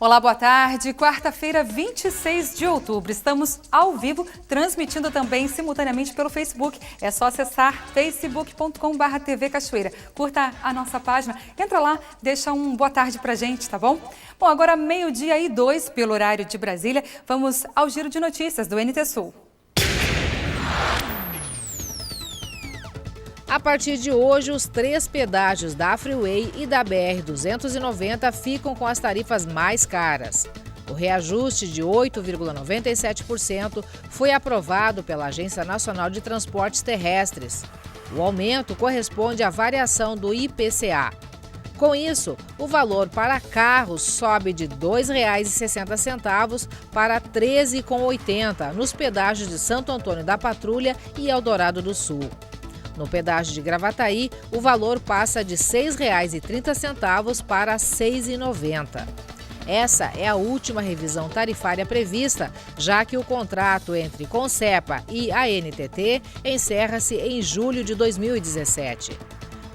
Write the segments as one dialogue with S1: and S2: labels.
S1: Olá, boa tarde. Quarta-feira, 26 de outubro. Estamos ao vivo, transmitindo também simultaneamente pelo Facebook. É só acessar facebook.com/TV Cachoeira. Curta a nossa página, entra lá, deixa um boa tarde pra gente, tá bom? Bom, agora 12:02 pelo horário de Brasília. Vamos ao giro de notícias do NT Sul.
S2: A partir de hoje, os 3 pedágios da Freeway e da BR-290 ficam com as tarifas mais caras. O reajuste de 8,97% foi aprovado pela Agência Nacional de Transportes Terrestres. O aumento corresponde à variação do IPCA. Com isso, o valor para carros sobe de R$ 2,60 para R$ 13,80 nos pedágios de Santo Antônio da Patrulha e Eldorado do Sul. No pedágio de Gravataí, o valor passa de R$ 6,30 para R$ 6,90. Essa é a última revisão tarifária prevista, já que o contrato entre Concepa e a ANTT encerra-se em julho de 2017.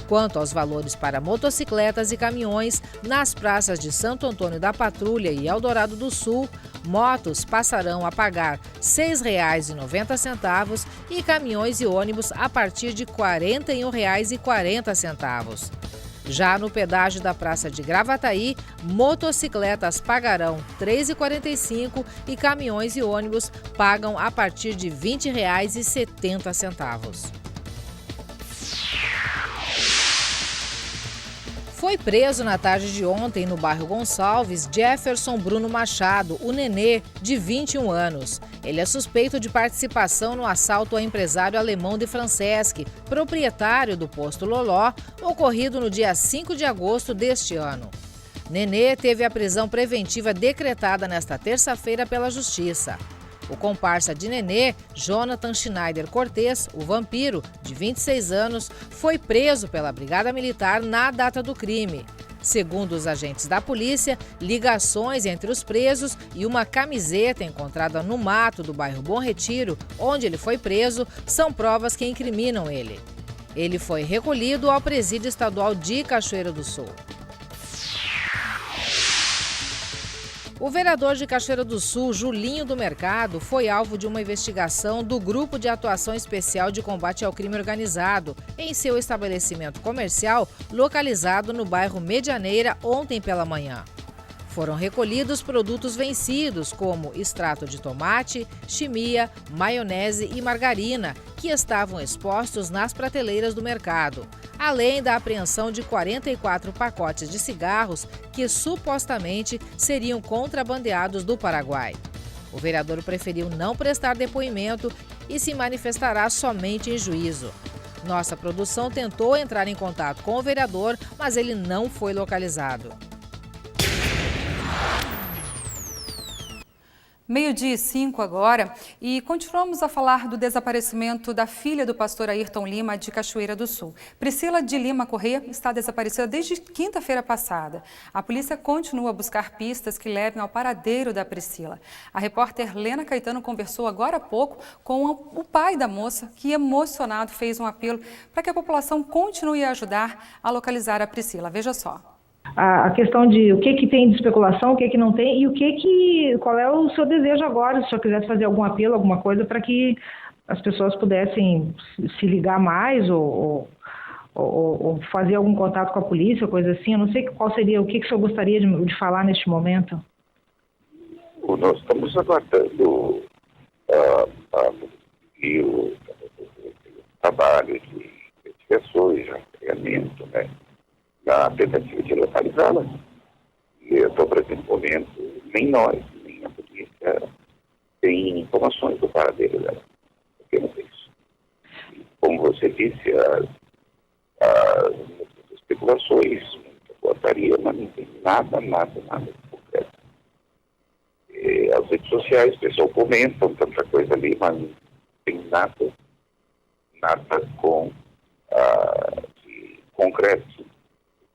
S2: Quanto aos valores para motocicletas e caminhões, nas praças de Santo Antônio da Patrulha e Eldorado do Sul, motos passarão a pagar R$ 6,90 e caminhões e ônibus a partir de R$ 41,40. Já no pedágio da Praça de Gravataí, motocicletas pagarão R$ 3,45 e caminhões e ônibus pagam a partir de R$ 20,70. Foi preso na tarde de ontem, no bairro Gonçalves, Jefferson Bruno Machado, o Nenê, de 21 anos. Ele é suspeito de participação no assalto ao empresário Alemão de Franceschi, proprietário do posto Loló, ocorrido no dia 5 de agosto deste ano. Nenê teve a prisão preventiva decretada nesta terça-feira pela Justiça. O comparsa de Nenê, Jonathan Schneider Cortez, o vampiro, de 26 anos, foi preso pela Brigada Militar na data do crime. Segundo os agentes da polícia, ligações entre os presos e uma camiseta encontrada no mato do bairro Bom Retiro, onde ele foi preso, são provas que incriminam ele. Ele foi recolhido ao Presídio Estadual de Cachoeira do Sul. O vereador de Cachoeira do Sul, Julinho do Mercado, foi alvo de uma investigação do Grupo de Atuação Especial de Combate ao Crime Organizado em seu estabelecimento comercial localizado no bairro Medianeira ontem pela manhã. Foram recolhidos produtos vencidos como extrato de tomate, chimia, maionese e margarina, que estavam expostos nas prateleiras do mercado, além da apreensão de 44 pacotes de cigarros que supostamente seriam contrabandeados do Paraguai. O vereador preferiu não prestar depoimento e se manifestará somente em juízo. Nossa produção tentou entrar em contato com o vereador, mas ele não foi localizado.
S1: 12:05 agora, e continuamos a falar do desaparecimento da filha do pastor Ayrton Lima, de Cachoeira do Sul. Priscila de Lima Correia está desaparecida desde quinta-feira passada. A polícia continua a buscar pistas que levem ao paradeiro da Priscila. A repórter Lena Caetano conversou agora há pouco com o pai da moça, que emocionado fez um apelo para que a população continue a ajudar a localizar a Priscila. Veja só.
S3: A questão de o que tem de especulação, o que não tem, e qual é o seu desejo agora, se o senhor quisesse fazer algum apelo, alguma coisa, para que as pessoas pudessem se ligar mais ou fazer algum contato com a polícia, coisa assim. Eu não sei qual seria, o que o senhor gostaria de falar neste momento.
S4: Nós estamos aguardando o trabalho de investigações, de acompanhamento, né? Na tentativa de localizá-la. E até o presente momento, nem nós, nem a polícia tem informações do paradeiro dela. Apenas isso. E, como você disse, as especulações, muita botaria, mas não tem nada concreto. As redes sociais, o pessoal comenta tanta coisa ali, mas não tem nada de concreto.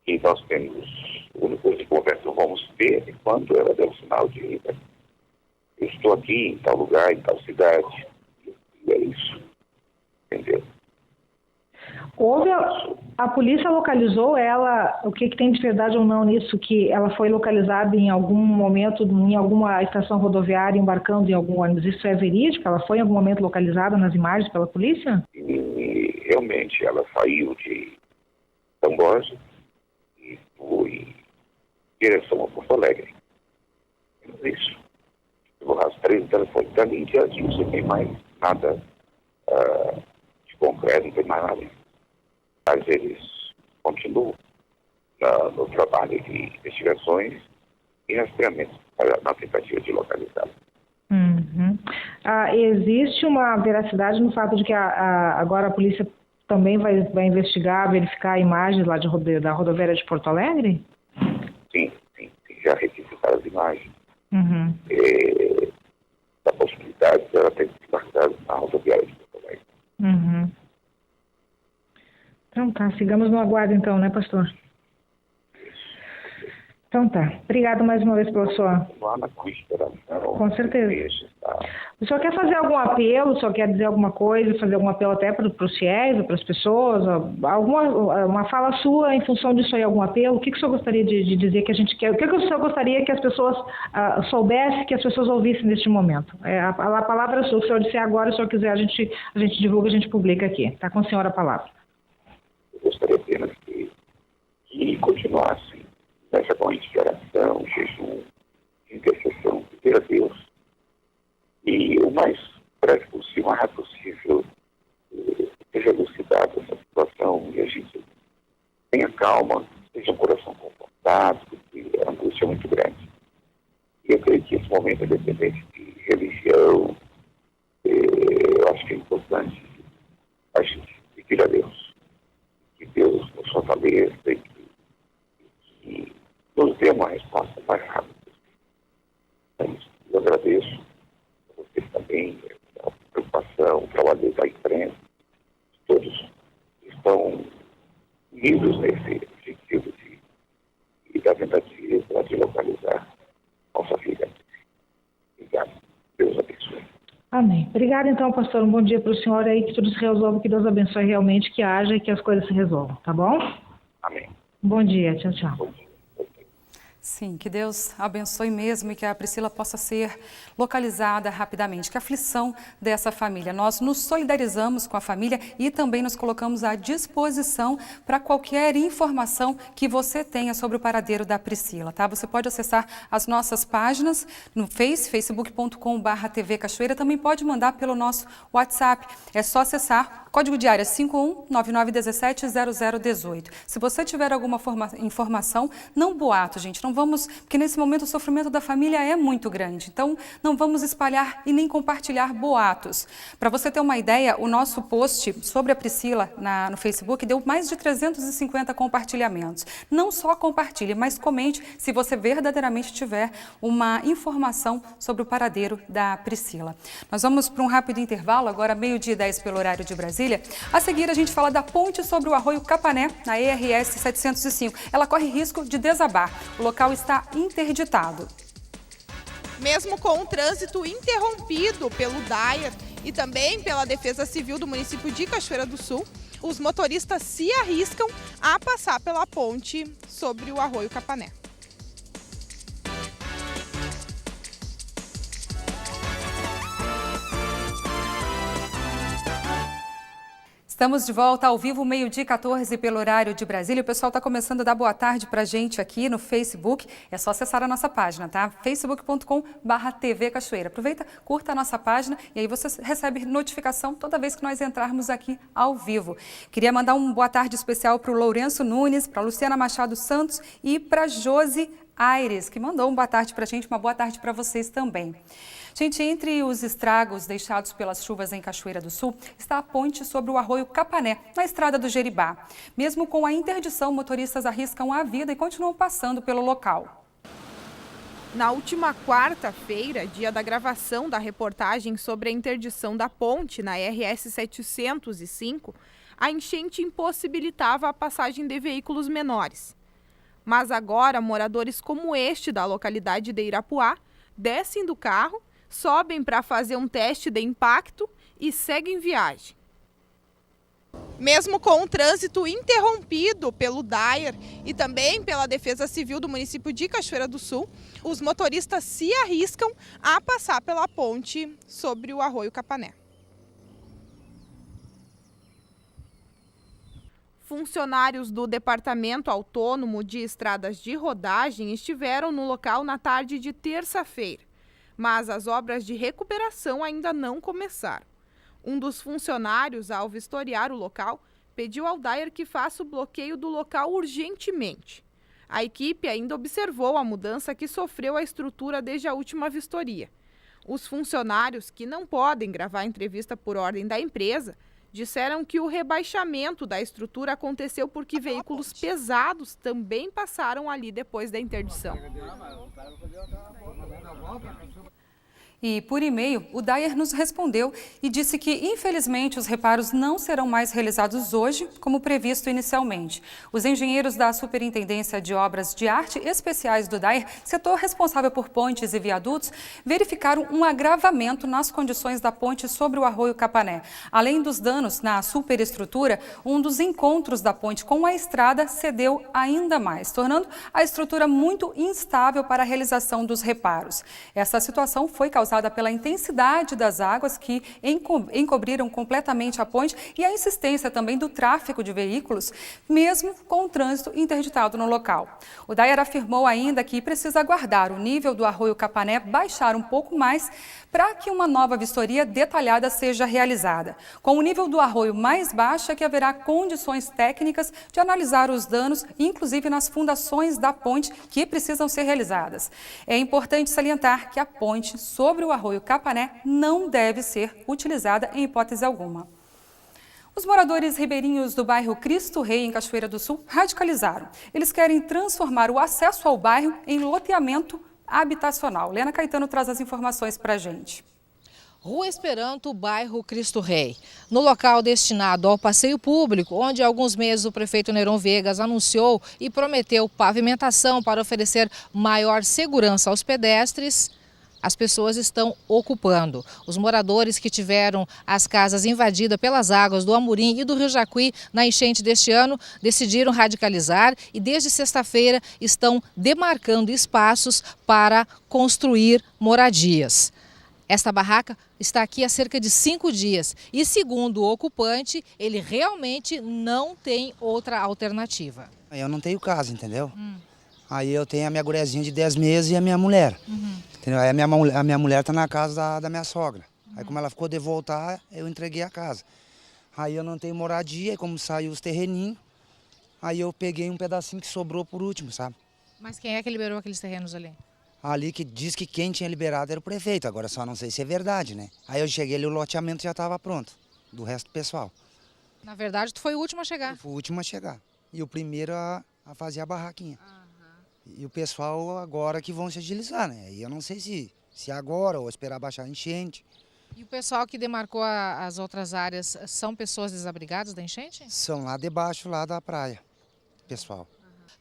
S4: E nós temos, o único de conversa que vamos ter quando ela der o sinal de eu estou aqui em tal lugar, em tal cidade. E é isso. Entendeu?
S3: Houve A polícia localizou ela, o que tem de verdade ou não nisso, que ela foi localizada em algum momento, em alguma estação rodoviária, embarcando em algum ônibus. Isso é verídico? Ela foi em algum momento localizada nas imagens pela polícia?
S4: E realmente ela saiu de São Borja e foi em direção a Porto Alegre. Isso. Eu rastreio o telefone da mídia, não tem mais nada de concreto, não tem mais nada. Mas eles continuam no trabalho de investigações e rastreamento na tentativa de localizá-la.
S3: Uhum. Existe uma veracidade no fato de que agora a polícia também vai investigar, verificar imagens lá da rodoviária de Porto Alegre?
S4: Sim, já requisitaram as imagens.
S3: Uhum.
S4: Da possibilidade de ela ter desembarcado na rodoviária de Porto Alegre.
S3: Uhum. Então tá, sigamos no aguardo então, né, pastor? Então tá. Obrigado mais uma vez pela sua... Com certeza. O senhor quer fazer algum apelo? O senhor quer dizer alguma coisa? Fazer algum apelo até para os fiéis, para as pessoas? Uma fala sua em função disso aí, algum apelo? O que o senhor gostaria de dizer que a gente quer? O que o senhor gostaria que as pessoas soubessem, que as pessoas ouvissem neste momento? A palavra, se o senhor disser agora, se o senhor quiser, a gente divulga, a gente publica aqui. Está com o senhor a palavra.
S4: Eu gostaria apenas que continuasse nessa corrente de oração, jejum, de intercessão, pedir a Deus. E o mais breve possível, o mais rápido possível, seja elucidada essa situação e a gente tenha calma, seja um coração confortado, porque a angústia é muito grande. E eu creio que esse momento, independente de religião, eu acho que é importante a gente pedir a Deus. Que Deus nos fortaleça e que nos dê uma resposta mais rápida. Eu agradeço a vocês também, a preocupação, o trabalho da imprensa, todos estão unidos nesse objetivo da tentativa de localizar nossa filha. Obrigado. Deus abençoe.
S3: Amém. Obrigada, então, pastor. Um bom dia para o senhor aí, que tudo se resolva, que Deus abençoe realmente, que haja e que as coisas se resolvam, tá bom?
S4: Amém.
S3: Bom dia. Tchau, tchau.
S4: Bom dia.
S1: Sim, que Deus abençoe mesmo e que a Priscila possa ser localizada rapidamente. Que a aflição dessa família. Nós nos solidarizamos com a família e também nos colocamos à disposição para qualquer informação que você tenha sobre o paradeiro da Priscila, tá? Você pode acessar as nossas páginas no facebook.com/TV Cachoeira. Também pode mandar pelo nosso WhatsApp. É só acessar código de área 5199170018. Se você tiver alguma informação, não boato, gente. Não vamos, porque nesse momento o sofrimento da família é muito grande. Então, não vamos espalhar e nem compartilhar boatos. Para você ter uma ideia, o nosso post sobre a Priscila no Facebook deu mais de 350 compartilhamentos. Não só compartilhe, mas comente se você verdadeiramente tiver uma informação sobre o paradeiro da Priscila. Nós vamos para um rápido intervalo, agora 12h10 pelo horário de Brasília. A seguir, a gente fala da ponte sobre o Arroio Capané, na ERS 705. Ela corre risco de desabar. O local está interditado.
S5: Mesmo com o trânsito interrompido pelo DAIA e também pela Defesa Civil do município de Cachoeira do Sul, os motoristas se arriscam a passar pela ponte sobre o Arroio Capané.
S1: Estamos de volta ao vivo, 12h14 pelo horário de Brasília. O pessoal está começando a dar boa tarde para a gente aqui no Facebook. É só acessar a nossa página, tá? facebook.com/TV Cachoeira. Aproveita, curta a nossa página e aí você recebe notificação toda vez que nós entrarmos aqui ao vivo. Queria mandar uma boa tarde especial para o Lourenço Nunes, para a Luciana Machado Santos e para a Josi Aires, que mandou uma boa tarde para a gente, uma boa tarde para vocês também. Gente, entre os estragos deixados pelas chuvas em Cachoeira do Sul, está a ponte sobre o Arroio Capané, na estrada do Jeribá. Mesmo com a interdição, motoristas arriscam a vida e continuam passando pelo local.
S5: Na última quarta-feira, dia da gravação da reportagem sobre a interdição da ponte na RS 705, a enchente impossibilitava a passagem de veículos menores. Mas agora, moradores como este da localidade de Irapuá descem do carro, sobem para fazer um teste de impacto e seguem viagem. Mesmo com o trânsito interrompido pelo DAER e também pela Defesa Civil do município de Cachoeira do Sul, os motoristas se arriscam a passar pela ponte sobre o Arroio Capané. Funcionários do Departamento Autônomo de Estradas de Rodagem estiveram no local na tarde de terça-feira, mas as obras de recuperação ainda não começaram. Um dos funcionários, ao vistoriar o local, pediu ao DAER que faça o bloqueio do local urgentemente. A equipe ainda observou a mudança que sofreu a estrutura desde a última vistoria. Os funcionários, que não podem gravar entrevista por ordem da empresa, disseram que o rebaixamento da estrutura aconteceu porque veículos pesados também passaram ali depois da interdição.
S1: E, por e-mail, o DAER nos respondeu e disse que, infelizmente, os reparos não serão mais realizados hoje, como previsto inicialmente. Os engenheiros da Superintendência de Obras de Arte Especiais do DAER, setor responsável por pontes e viadutos, verificaram um agravamento nas condições da ponte sobre o Arroio Capané. Além dos danos na superestrutura, um dos encontros da ponte com a estrada cedeu ainda mais, tornando a estrutura muito instável para a realização dos reparos. Essa situação foi causada pela intensidade das águas que encobriram completamente a ponte e a insistência também do tráfego de veículos, mesmo com o trânsito interditado no local. O DAER afirmou ainda que precisa aguardar o nível do Arroio Capané baixar um pouco mais para que uma nova vistoria detalhada seja realizada. Com o nível do arroio mais baixo é que haverá condições técnicas de analisar os danos, inclusive nas fundações da ponte que precisam ser realizadas. É importante salientar que a ponte sobre o Arroio Capané não deve ser utilizada em hipótese alguma. Os moradores ribeirinhos do bairro Cristo Rei, em Cachoeira do Sul, radicalizaram. Eles querem transformar o acesso ao bairro em loteamento habitacional. Lena Caetano traz as informações para a gente.
S2: Rua Esperanto, bairro Cristo Rei. No local destinado ao passeio público, onde há alguns meses o prefeito Neron Viegas anunciou e prometeu pavimentação para oferecer maior segurança aos pedestres, as pessoas estão ocupando. Os moradores que tiveram as casas invadidas pelas águas do Amorim e do Rio Jacuí na enchente deste ano decidiram radicalizar e desde sexta-feira estão demarcando espaços para construir moradias. Esta barraca está aqui há cerca de 5 dias e, segundo o ocupante, ele realmente não tem outra alternativa.
S6: Eu não tenho casa, entendeu? Aí eu tenho a minha guriazinha de 10 meses e a minha mulher. Entendeu? Aí a minha mulher está na casa da minha sogra. Aí como ela ficou de voltar, eu entreguei a casa. Aí eu não tenho moradia, e como saiu os terreninhos, aí eu peguei um pedacinho que sobrou por último, sabe?
S2: Mas quem é que liberou aqueles terrenos ali?
S6: Ali que diz que quem tinha liberado era o prefeito, agora só não sei se é verdade, né? Aí eu cheguei ali, o loteamento já estava pronto, do resto do pessoal.
S2: Na verdade, tu foi o último a chegar.
S6: Eu fui o último a chegar. E o primeiro a fazer a barraquinha. E o pessoal agora que vão se agilizar, né? E eu não sei se agora ou esperar baixar a enchente.
S2: E o pessoal que demarcou as outras áreas são pessoas desabrigadas da enchente?
S6: São lá debaixo, lá da praia, pessoal.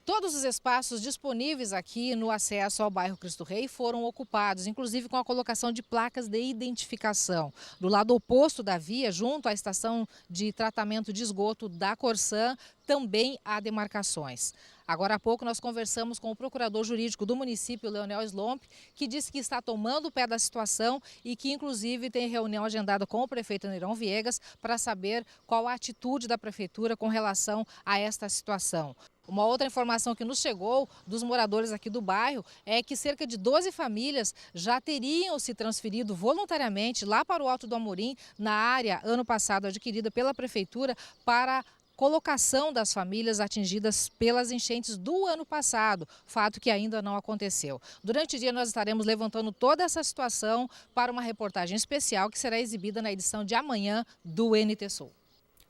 S2: Todos os espaços disponíveis aqui no acesso ao bairro Cristo Rei foram ocupados, inclusive com a colocação de placas de identificação. Do lado oposto da via, junto à estação de tratamento de esgoto da Corsã, também há demarcações. Agora há pouco nós conversamos com o procurador jurídico do município, Leonel Slomp, que disse que está tomando o pé da situação e que inclusive tem reunião agendada com o prefeito Neron Viegas para saber qual a atitude da prefeitura com relação a esta situação. Uma outra informação que nos chegou dos moradores aqui do bairro é que cerca de 12 famílias já teriam se transferido voluntariamente lá para o Alto do Amorim, na área ano passado adquirida pela prefeitura, para colocação das famílias atingidas pelas enchentes do ano passado, fato que ainda não aconteceu. Durante o dia nós estaremos levantando toda essa situação para uma reportagem especial que será exibida na edição de amanhã do NT Sul.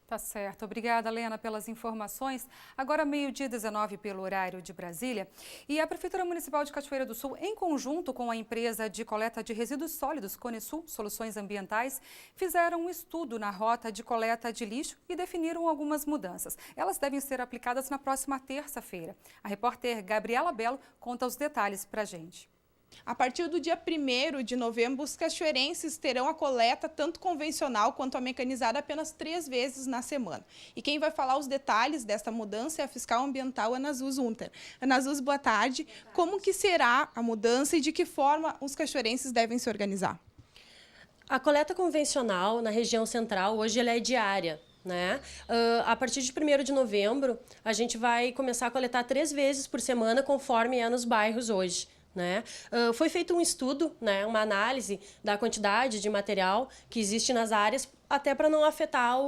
S1: Tá certo. Obrigada, Lena, pelas informações. Agora, 12h19 pelo horário de Brasília. E a Prefeitura Municipal de Cachoeira do Sul, em conjunto com a empresa de coleta de resíduos sólidos Conesul Soluções Ambientais, fizeram um estudo na rota de coleta de lixo e definiram algumas mudanças. Elas devem ser aplicadas na próxima terça-feira. A repórter Gabriela Belo conta os detalhes para a gente.
S5: A partir do dia 1º de novembro, os cachoeirenses terão a coleta tanto convencional quanto a mecanizada apenas 3 vezes na semana. E quem vai falar os detalhes desta mudança é a fiscal ambiental Ana Zuz Unter. Ana Zuz, boa tarde. Como que será a mudança e de que forma os cachoeirenses devem se organizar?
S7: A coleta convencional na região central, hoje ela é diária. Né? A partir de 1º de novembro, a gente vai começar a coletar 3 vezes por semana, conforme é nos bairros hoje. Né? Foi feito um estudo, né, uma análise da quantidade de material que existe nas áreas, até para não afetar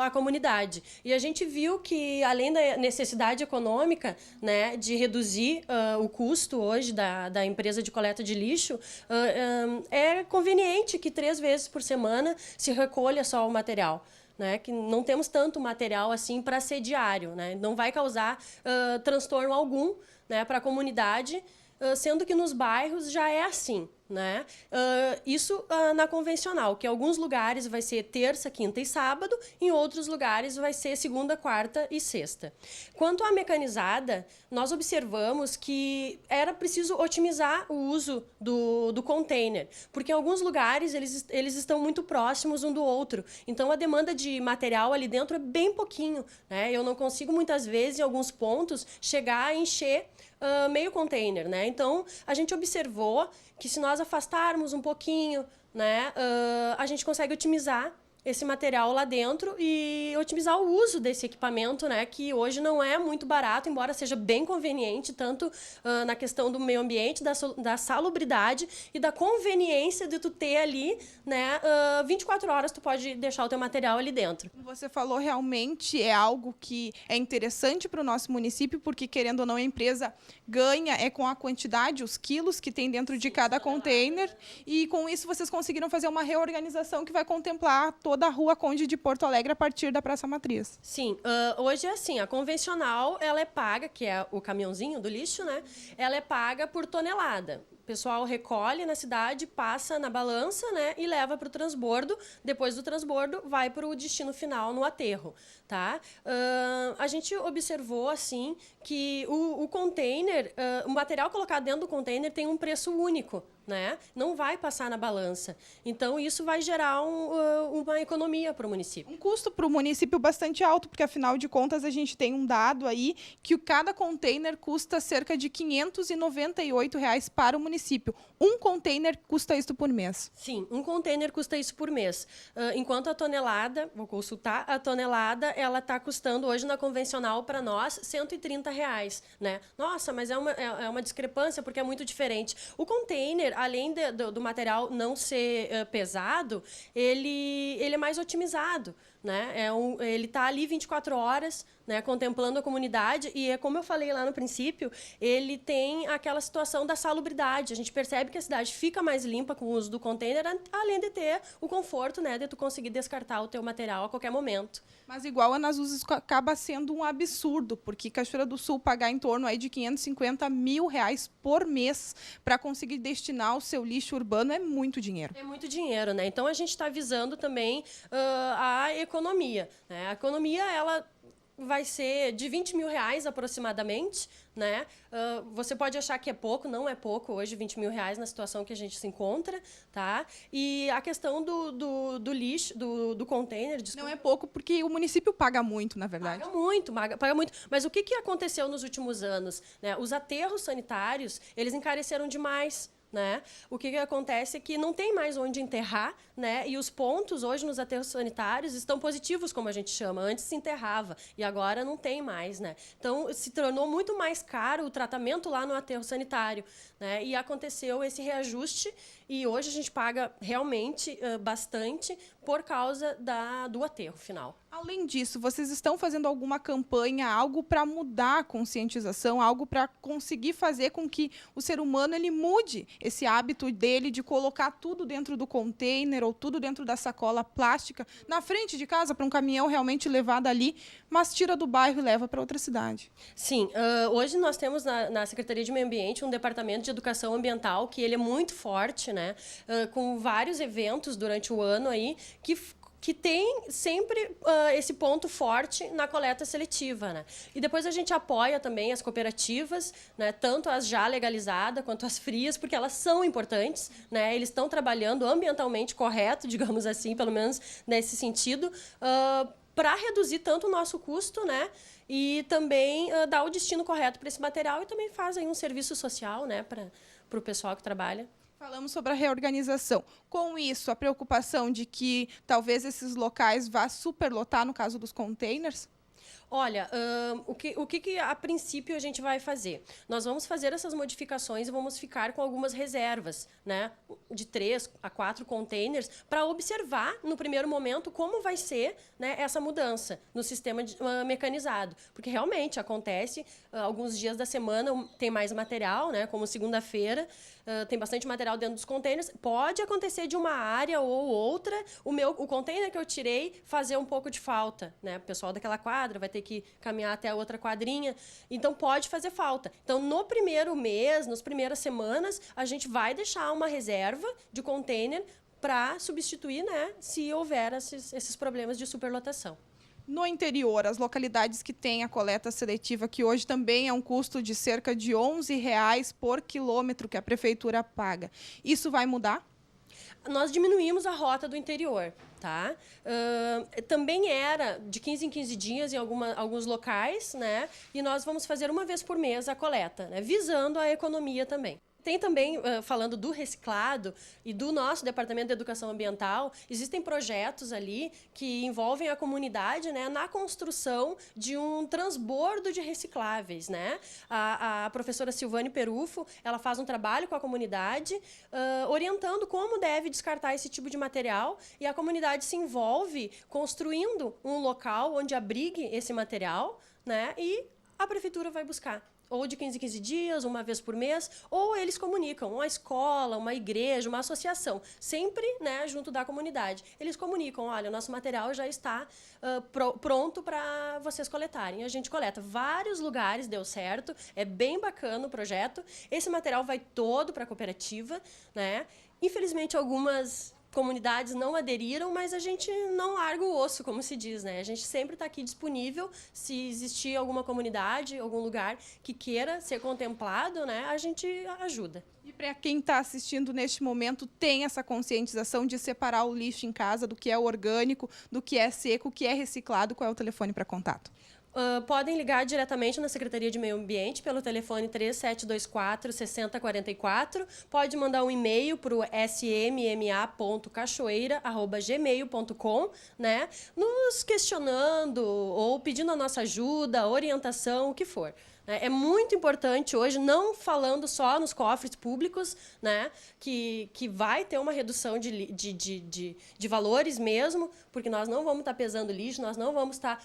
S7: a comunidade. E a gente viu que, além da necessidade econômica, né, de reduzir o custo hoje da empresa de coleta de lixo, é conveniente que 3 vezes por semana se recolha só o material. Né, que não temos tanto material assim para ser diário, né, não vai causar transtorno algum, né, para a comunidade, sendo que nos bairros já é assim. Né? Isso na convencional, que em alguns lugares vai ser terça, quinta e sábado, em outros lugares vai ser segunda, quarta e sexta. Quanto à mecanizada, nós observamos que era preciso otimizar o uso do container, porque em alguns lugares eles estão muito próximos um do outro, então a demanda de material ali dentro é bem pouquinho. Né? Eu não consigo muitas vezes, em alguns pontos, chegar a encher meio container. Né? Então, a gente observou que se nós afastarmos um pouquinho, né, a gente consegue otimizar esse material lá dentro e otimizar o uso desse equipamento, né, que hoje não é muito barato, embora seja bem conveniente, tanto na questão do meio ambiente, da salubridade e da conveniência de tu ter ali, né, 24 horas tu pode deixar o teu material ali dentro.
S5: Você falou, realmente é algo que é interessante para o nosso município, porque, querendo ou não, a empresa ganha com a quantidade, os quilos que tem dentro de cada container, e com isso vocês conseguiram fazer uma reorganização que vai contemplar toda a Rua Conde de Porto Alegre a partir da Praça Matriz.
S7: Sim, hoje é assim, a convencional ela é paga, que é o caminhãozinho do lixo, né? Ela é paga por tonelada. O pessoal recolhe na cidade, passa na balança, né, e leva para o transbordo. Depois do transbordo, vai para o destino final no aterro. Tá? A gente observou assim, que o container, o material colocado dentro do container tem um preço único. Né? Não vai passar na balança. Então, isso vai gerar uma economia para o município.
S5: Um custo para o município bastante alto, porque, afinal de contas, a gente tem um dado aí que cada container custa cerca de R$ 598 para o município. Um container custa isso por mês?
S7: Sim, um container custa isso por mês. Enquanto a tonelada, vou consultar, a tonelada ela está custando hoje na convencional para nós R$ 130. Né? Nossa, mas é uma discrepância porque é muito diferente. O container, além do material não ser pesado, ele é mais otimizado. Né? Ele está ali 24 horas, né, contemplando a comunidade, e é como eu falei lá no princípio, ele tem aquela situação da salubridade. A gente percebe que a cidade fica mais limpa com o uso do container, além de ter o conforto, né, de tu conseguir descartar o teu material a qualquer momento.
S5: Mas, igual a Ana Zuz, isso acaba sendo um absurdo, porque Cachoeira do Sul pagar em torno aí de R$ 550 mil por mês para conseguir destinar o seu lixo urbano é muito dinheiro.
S7: É muito dinheiro, né? Então, a gente está visando também a economia. Né? A economia, ela vai ser de R$ 20 mil aproximadamente. Né? Você pode achar que é pouco, não é pouco hoje, R$ 20 mil na situação que a gente se encontra. Tá? E a questão do lixo, do container... Desculpa.
S5: Não é pouco porque o município paga muito, na verdade.
S7: Paga muito. Mas o que aconteceu nos últimos anos? Né? Os aterros sanitários, eles encareceram demais. Né? O que acontece é que não tem mais onde enterrar, né? E os pontos hoje nos aterros sanitários estão positivos, como a gente chama. Antes se enterrava e agora não tem mais. Né? Então, se tornou muito mais caro o tratamento lá no aterro sanitário. Né? E aconteceu esse reajuste e hoje a gente paga realmente bastante por causa do aterro final.
S5: Além disso, vocês estão fazendo alguma campanha, algo para mudar a conscientização, algo para conseguir fazer com que o ser humano ele mude esse hábito dele de colocar tudo dentro do container ou tudo dentro da sacola plástica na frente de casa para um caminhão realmente levar dali, mas tira do bairro e leva para outra cidade?
S7: Sim, hoje nós temos na Secretaria de Meio Ambiente um departamento de educação ambiental que ele é muito forte, né, com vários eventos durante o ano aí que que tem sempre esse ponto forte na coleta seletiva, né? E depois a gente apoia também as cooperativas, né? Tanto as já legalizadas quanto as frias, porque elas são importantes, né? Eles estão trabalhando ambientalmente correto, digamos assim, pelo menos nesse sentido, para reduzir tanto o nosso custo, né? E também dar o destino correto para esse material e também fazem um serviço social, né? Para o pessoal que trabalha.
S5: Falamos sobre a reorganização. Com isso, a preocupação de que talvez esses locais vá superlotar no caso dos containers?
S7: Olha, o que a princípio a gente vai fazer? Nós vamos fazer essas modificações e vamos ficar com algumas reservas, né, de 3 a 4 containers, para observar, no primeiro momento, como vai ser, né, essa mudança no sistema mecanizado. Porque realmente acontece, alguns dias da semana tem mais material, né, como segunda-feira, tem bastante material dentro dos containers. Pode acontecer de uma área ou outra, o container que eu tirei fazer um pouco de falta, né? O pessoal daquela quadra vai ter que caminhar até a outra quadrinha, então pode fazer falta. Então, no primeiro mês, nas primeiras semanas, a gente vai deixar uma reserva de container para substituir, né, se houver esses problemas de superlotação.
S5: No interior, as localidades que têm a coleta seletiva, que hoje também é um custo de cerca de R$ 11,00 por quilômetro que a prefeitura paga, isso vai mudar?
S7: Nós diminuímos a rota do interior, tá? Também era de 15 em 15 dias em alguns locais, né? E nós vamos fazer uma vez por mês a coleta, né? Visando a economia também. Tem também, falando do reciclado e do nosso Departamento de Educação Ambiental, existem projetos ali que envolvem a comunidade, né, na construção de um transbordo de recicláveis, né? A professora Silvane Perufo, ela faz um trabalho com a comunidade, orientando como deve descartar esse tipo de material, e a comunidade se envolve construindo um local onde abrigue esse material, né, e a prefeitura vai buscar. Ou de 15 em 15 dias, uma vez por mês, ou eles comunicam, uma escola, uma igreja, uma associação, sempre, né, junto da comunidade. Eles comunicam, olha, o nosso material já está pronto para vocês coletarem. A gente coleta. Vários lugares deu certo, é bem bacana o projeto. Esse material vai todo para a cooperativa, né? Infelizmente, algumas comunidades não aderiram, mas a gente não larga o osso, como se diz, né? A gente sempre está aqui disponível, se existir alguma comunidade, algum lugar que queira ser contemplado, né? A gente ajuda.
S5: E para quem está assistindo neste momento, tem essa conscientização de separar o lixo em casa, do que é orgânico, do que é seco, o que é reciclado, qual é o telefone para contato?
S7: Podem ligar diretamente na Secretaria de Meio Ambiente pelo telefone 3724-6044. Pode mandar um e-mail para o smma.cachoeira@gmail.com, né? Nos questionando ou pedindo a nossa ajuda, orientação, o que for. É muito importante hoje, não falando só nos cofres públicos, né, que vai ter uma redução de valores mesmo, porque nós não vamos estar pesando lixo, nós não vamos estar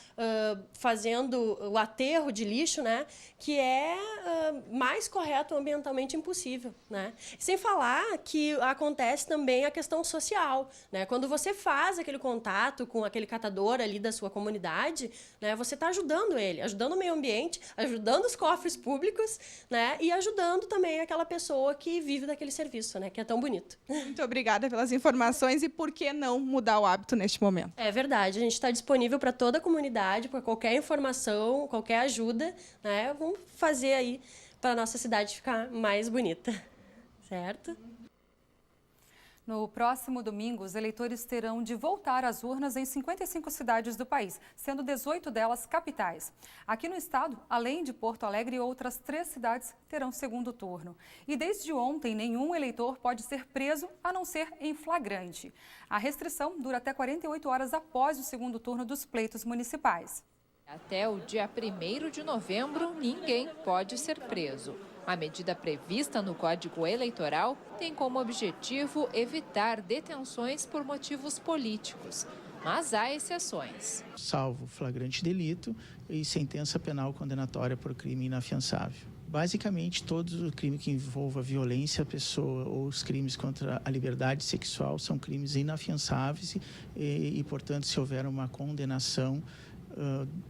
S7: fazendo o aterro de lixo, né, que é mais correto ambientalmente impossível, né? Sem falar que acontece também a questão social, né? Quando você faz aquele contato com aquele catador ali da sua comunidade, né, você está ajudando ele, ajudando o meio ambiente, ajudando os cofres públicos, né, e ajudando também aquela pessoa que vive daquele serviço, né, que é tão bonito.
S5: Muito obrigada pelas informações, e por que não mudar o hábito neste momento?
S7: É verdade, a gente está disponível para toda a comunidade, para qualquer informação, qualquer ajuda, né, vamos fazer aí para a nossa cidade ficar mais bonita, certo?
S1: No próximo domingo, os eleitores terão de voltar às urnas em 55 cidades do país, sendo 18 delas capitais. Aqui no estado, além de Porto Alegre, outras 3 cidades terão segundo turno. E desde ontem, nenhum eleitor pode ser preso, a não ser em flagrante. A restrição dura até 48 horas após o segundo turno dos pleitos municipais.
S8: Até o dia 1º de novembro, ninguém pode ser preso. A medida prevista no Código Eleitoral tem como objetivo evitar detenções por motivos políticos, mas há exceções.
S9: Salvo flagrante delito e sentença penal condenatória por crime inafiançável. Basicamente, todo o crime que envolva violência à pessoa ou os crimes contra a liberdade sexual são crimes inafiançáveis e portanto, se houver uma condenação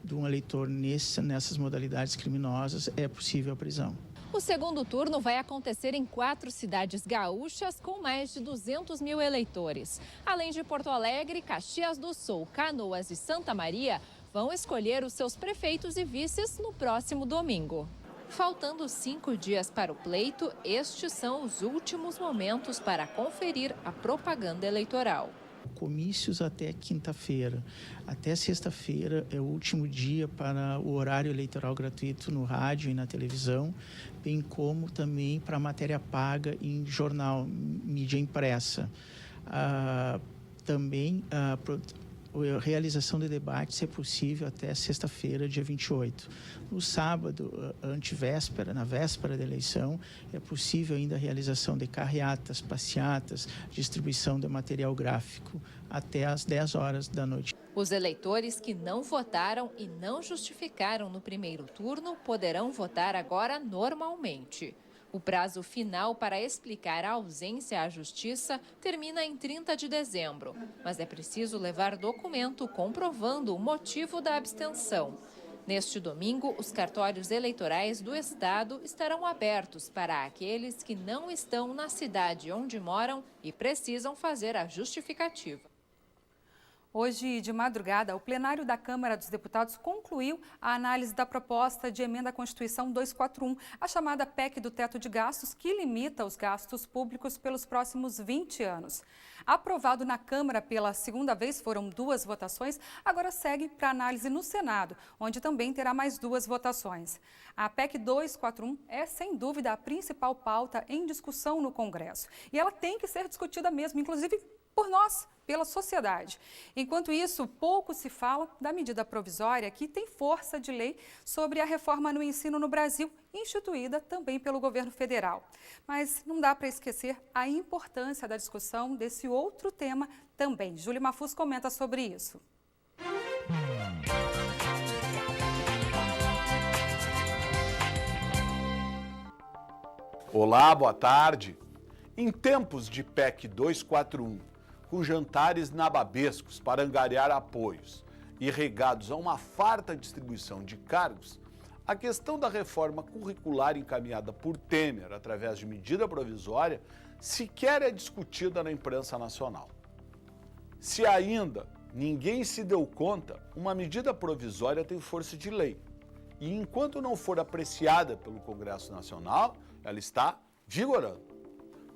S9: de um eleitor nessas modalidades criminosas, é possível a prisão.
S8: O segundo turno vai acontecer em 4 cidades gaúchas com mais de 200 mil eleitores. Além de Porto Alegre, Caxias do Sul, Canoas e Santa Maria vão escolher os seus prefeitos e vices no próximo domingo. Faltando 5 dias para o pleito, estes são os últimos momentos para conferir a propaganda eleitoral.
S9: Comícios até quinta-feira. Até sexta-feira é o último dia para o horário eleitoral gratuito no rádio e na televisão, bem como também para matéria paga em jornal, mídia impressa. Também a realização de debates é possível até sexta-feira, dia 28. No sábado, na véspera da eleição, é possível ainda a realização de carreatas, passeatas, distribuição de material gráfico até às 10 horas da noite.
S8: Os eleitores que não votaram e não justificaram no primeiro turno poderão votar agora normalmente. O prazo final para explicar a ausência à Justiça termina em 30 de dezembro, mas é preciso levar documento comprovando o motivo da abstenção. Neste domingo, os cartórios eleitorais do Estado estarão abertos para aqueles que não estão na cidade onde moram e precisam fazer a justificativa.
S1: Hoje, de madrugada, o plenário da Câmara dos Deputados concluiu a análise da proposta de emenda à Constituição 241, a chamada PEC do teto de gastos, que limita os gastos públicos pelos próximos 20 anos. Aprovado na Câmara pela segunda vez, foram 2 votações, agora segue para análise no Senado, onde também terá mais 2 votações. A PEC 241 é, sem dúvida, a principal pauta em discussão no Congresso. E ela tem que ser discutida mesmo, inclusive por nós, pela sociedade. Enquanto isso, pouco se fala da medida provisória que tem força de lei sobre a reforma no ensino no Brasil, instituída também pelo governo federal. Mas não dá para esquecer a importância da discussão desse outro tema também. Júlia Mafuz comenta sobre isso.
S10: Olá, boa tarde. Em tempos de PEC 241, com jantares nababescos para angariar apoios e regados a uma farta distribuição de cargos, a questão da reforma curricular encaminhada por Temer através de medida provisória sequer é discutida na imprensa nacional. Se ainda ninguém se deu conta, uma medida provisória tem força de lei e, enquanto não for apreciada pelo Congresso Nacional, ela está vigorando.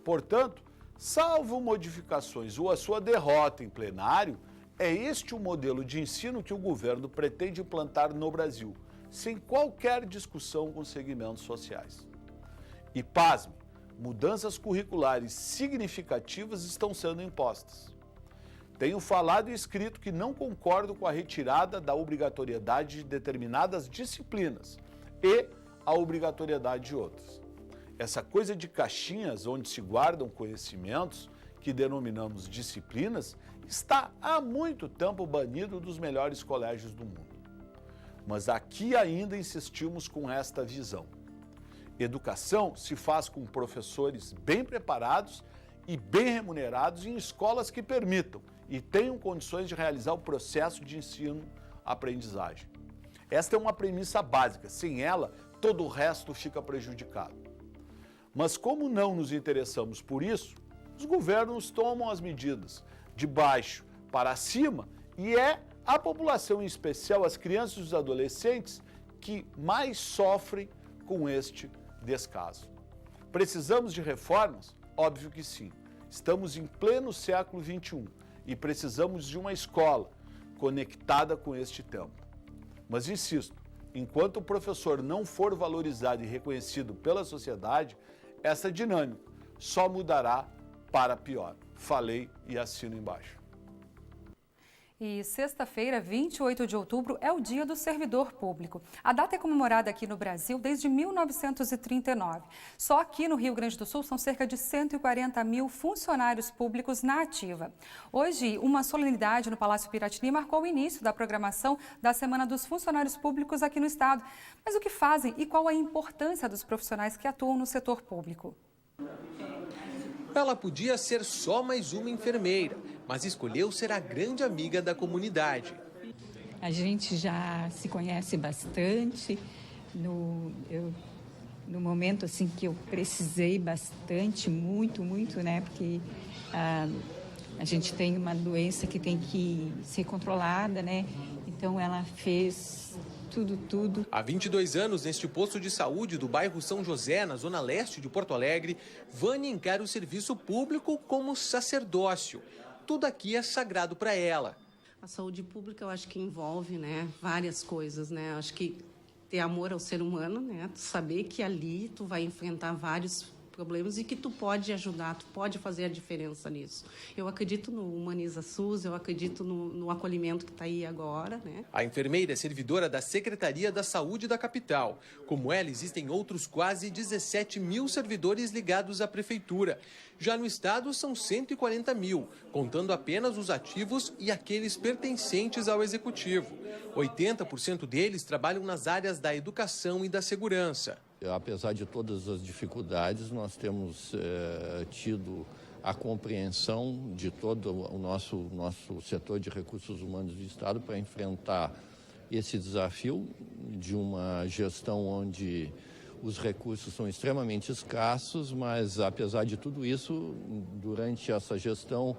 S10: Portanto, salvo modificações ou a sua derrota em plenário, é este o modelo de ensino que o governo pretende implantar no Brasil, sem qualquer discussão com segmentos sociais. E, pasme, mudanças curriculares significativas estão sendo impostas. Tenho falado e escrito que não concordo com a retirada da obrigatoriedade de determinadas disciplinas e a obrigatoriedade de outras. Essa coisa de caixinhas onde se guardam conhecimentos, que denominamos disciplinas, está há muito tempo banido dos melhores colégios do mundo. Mas aqui ainda insistimos com esta visão. Educação se faz com professores bem preparados e bem remunerados em escolas que permitam e tenham condições de realizar o processo de ensino-aprendizagem. Esta é uma premissa básica, sem ela, todo o resto fica prejudicado. Mas como não nos interessamos por isso, os governos tomam as medidas de baixo para cima e é a população, em especial as crianças e os adolescentes, que mais sofrem com este descaso. Precisamos de reformas? Óbvio que sim. Estamos em pleno século XXI e precisamos de uma escola conectada com este tempo. Mas insisto, enquanto o professor não for valorizado e reconhecido pela sociedade, essa dinâmica só mudará para pior. Falei e assino embaixo.
S1: E sexta-feira, 28 de outubro, é o Dia do Servidor Público. A data é comemorada aqui no Brasil desde 1939. Só aqui no Rio Grande do Sul são cerca de 140 mil funcionários públicos na ativa. Hoje, uma solenidade no Palácio Piratini marcou o início da programação da Semana dos Funcionários Públicos aqui no estado. Mas o que fazem e qual a importância dos profissionais que atuam no setor público?
S11: Ela podia ser só mais uma enfermeira, mas escolheu ser a grande amiga da comunidade.
S12: A gente já se conhece bastante. Eu no momento assim que eu precisei bastante, muito, né? Porque a gente tem uma doença que tem que ser controlada, né? Então ela fez tudo.
S11: Há 22 anos, neste posto de saúde do bairro São José, na zona leste de Porto Alegre, Vânia encara o serviço público como sacerdócio. Tudo aqui é sagrado para ela.
S13: A saúde pública eu acho que envolve, né, várias coisas, né? Eu acho que ter amor ao ser humano, né? Saber que ali tu vai enfrentar vários problemas e que tu pode ajudar, tu pode fazer a diferença nisso. Eu acredito no Humaniza SUS, eu acredito no acolhimento que está aí agora, né?
S11: A enfermeira é servidora da Secretaria da Saúde da capital. Como ela, existem outros quase 17 mil servidores ligados à prefeitura. Já no estado, são 140 mil, contando apenas os ativos e aqueles pertencentes ao executivo. 80% deles trabalham nas áreas da educação e da segurança.
S14: Apesar de todas as dificuldades, nós temos tido a compreensão de todo o nosso setor de recursos humanos do Estado para enfrentar esse desafio de uma gestão onde os recursos são extremamente escassos, mas apesar de tudo isso, durante essa gestão,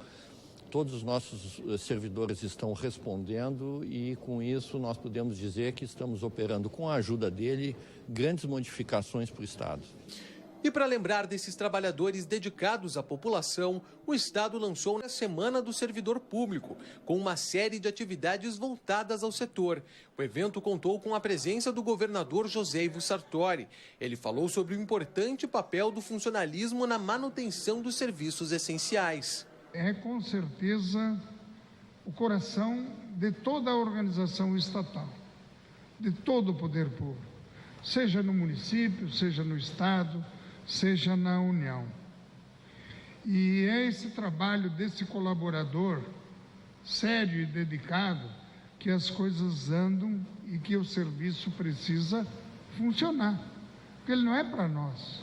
S14: todos os nossos servidores estão respondendo e, com isso, nós podemos dizer que estamos operando, com a ajuda dele, grandes modificações para o Estado.
S11: E para lembrar desses trabalhadores dedicados à população, o Estado lançou a Semana do Servidor Público, com uma série de atividades voltadas ao setor. O evento contou com a presença do governador José Ivo Sartori. Ele falou sobre o importante papel do funcionalismo na manutenção dos serviços essenciais.
S15: É com certeza o coração de toda a organização estatal, de todo o poder público, seja no município, seja no estado, seja na União. E é esse trabalho desse colaborador sério e dedicado que as coisas andam e que o serviço precisa funcionar. Porque ele não é para nós,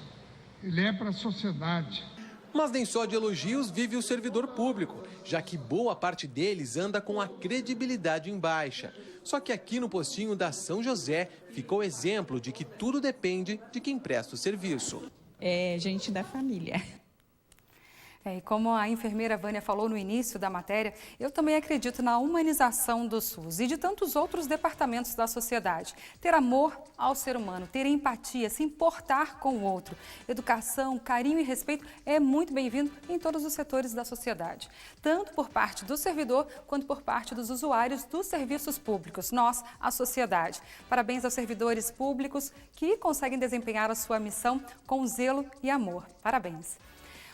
S15: ele é para a sociedade.
S11: Mas nem só de elogios vive o servidor público, já que boa parte deles anda com a credibilidade em baixa. Só que aqui no postinho da São José ficou exemplo de que tudo depende de quem presta o serviço.
S12: É gente da família.
S1: E como a enfermeira Vânia falou no início da matéria, eu também acredito na humanização do SUS e de tantos outros departamentos da sociedade. Ter amor ao ser humano, ter empatia, se importar com o outro. Educação, carinho e respeito é muito bem-vindo em todos os setores da sociedade. Tanto por parte do servidor, quanto por parte dos usuários dos serviços públicos. Nós, a sociedade. Parabéns aos servidores públicos que conseguem desempenhar a sua missão com zelo e amor. Parabéns.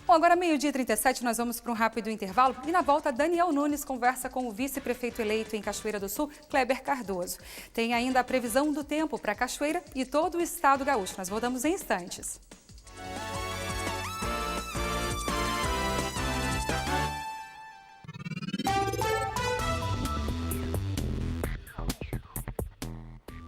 S1: Bom, agora 12h37, nós vamos para um rápido intervalo e na volta Daniel Nunes conversa com o vice-prefeito eleito em Cachoeira do Sul, Kleber Cardoso. Tem ainda a previsão do tempo para Cachoeira e todo o estado gaúcho. Nós voltamos em instantes.